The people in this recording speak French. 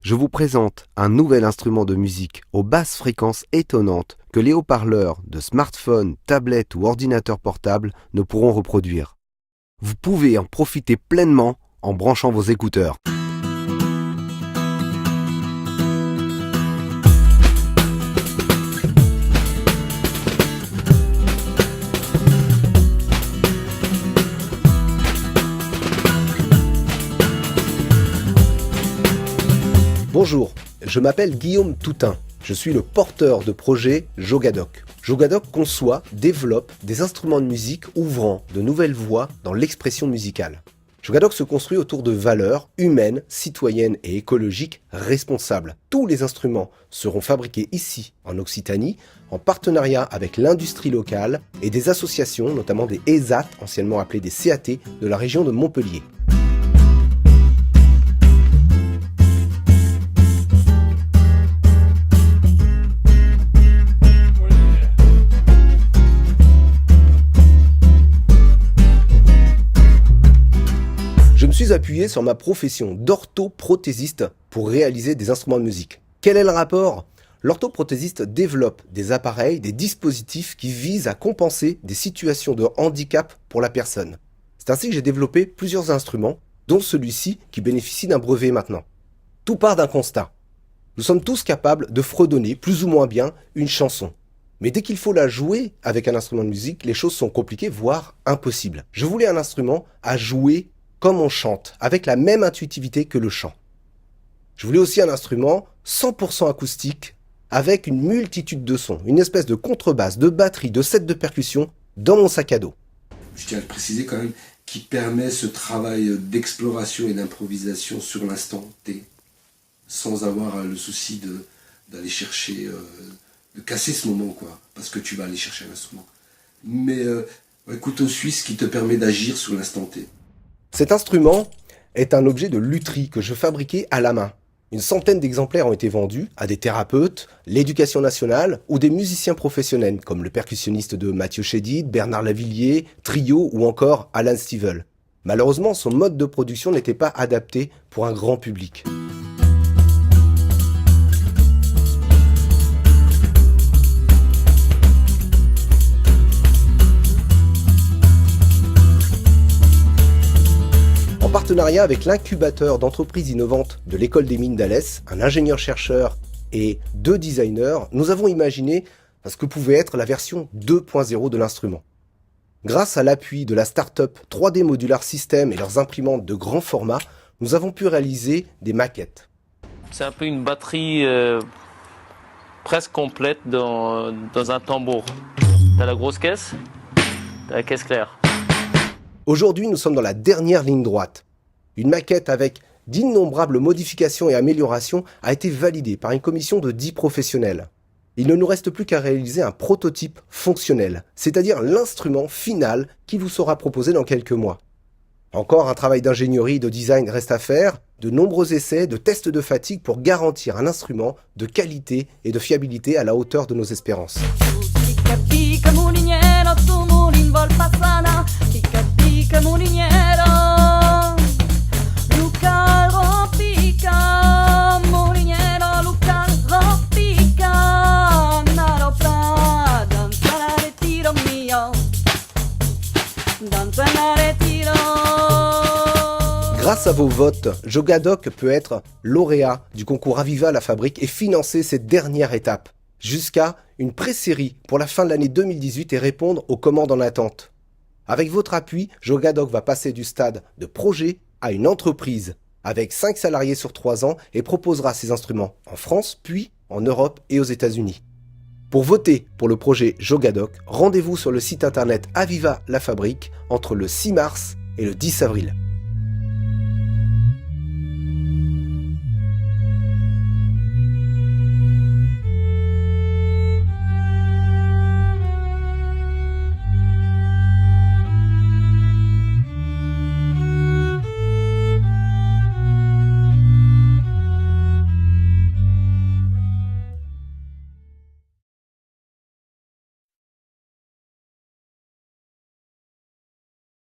je vous présente un nouvel instrument de musique aux basses fréquences étonnantes que les haut-parleurs de smartphones, tablettes ou ordinateurs portables ne pourront reproduire. Vous pouvez en profiter pleinement en branchant vos écouteurs. Bonjour, je m'appelle Guillaume Toutain. Je suis le porteur de projet Jogadoc. Jogadoc conçoit, développe des instruments de musique ouvrant de nouvelles voies dans l'expression musicale. Jogadoc se construit autour de valeurs humaines, citoyennes et écologiques responsables. Tous les instruments seront fabriqués ici, en Occitanie, en partenariat avec l'industrie locale et des associations, notamment des ESAT, anciennement appelées des CAT, de la région de Montpellier. Je me suis appuyé sur ma profession d'orthoprothésiste pour réaliser des instruments de musique. Quel est le rapport ? L'orthoprothésiste développe des appareils, des dispositifs qui visent à compenser des situations de handicap pour la personne. C'est ainsi que j'ai développé plusieurs instruments, dont celui-ci qui bénéficie d'un brevet maintenant. Tout part d'un constat. Nous sommes tous capables de fredonner plus ou moins bien une chanson. Mais dès qu'il faut la jouer avec un instrument de musique, les choses sont compliquées, voire impossibles. Je voulais un instrument à jouer comme on chante, avec la même intuitivité que le chant. Je voulais aussi un instrument 100% acoustique, avec une multitude de sons, une espèce de contrebasse, de batterie, de set de percussion dans mon sac à dos. Je tiens à le préciser quand même, qui permet ce travail d'exploration et d'improvisation sur l'instant T, sans avoir le souci d'aller chercher, de casser ce moment, quoi, parce que tu vas aller chercher un instrument. Mais un couteau suisse qui te permet d'agir sur l'instant T. Cet instrument est un objet de lutherie que je fabriquais à la main. Une centaine d'exemplaires ont été vendus à des thérapeutes, l'éducation nationale ou des musiciens professionnels comme le percussionniste de Mathieu Chédid, Bernard Lavillier, Trio ou encore Alan Stivell. Malheureusement, son mode de production n'était pas adapté pour un grand public. En partenariat avec l'incubateur d'entreprises innovantes de l'école des mines d'Alès, un ingénieur-chercheur et 2 designers, nous avons imaginé ce que pouvait être la version 2.0 de l'instrument. Grâce à l'appui de la start-up 3D Modular System et leurs imprimantes de grand format, nous avons pu réaliser des maquettes. C'est un peu une batterie presque complète dans un tambour. T'as la grosse caisse, t'as la caisse claire. Aujourd'hui, nous sommes dans la dernière ligne droite. Une maquette avec d'innombrables modifications et améliorations a été validée par une commission de 10 professionnels. Il ne nous reste plus qu'à réaliser un prototype fonctionnel, c'est-à-dire l'instrument final qui vous sera proposé dans quelques mois. Encore un travail d'ingénierie et de design reste à faire, de nombreux essais, de tests de fatigue pour garantir un instrument de qualité et de fiabilité à la hauteur de nos espérances. Grâce à vos votes, Jogadoc peut être lauréat du concours Aviva la Fabrique et financer cette dernière étape, jusqu'à une pré-série pour la fin de l'année 2018 et répondre aux commandes en attente. Avec votre appui, Jogadoc va passer du stade de projet à une entreprise, avec 5 salariés sur 3 ans et proposera ses instruments en France, puis en Europe et aux États-Unis. Pour voter pour le projet Jogadoc, rendez-vous sur le site internet Aviva la Fabrique entre le 6 mars et le 10 avril.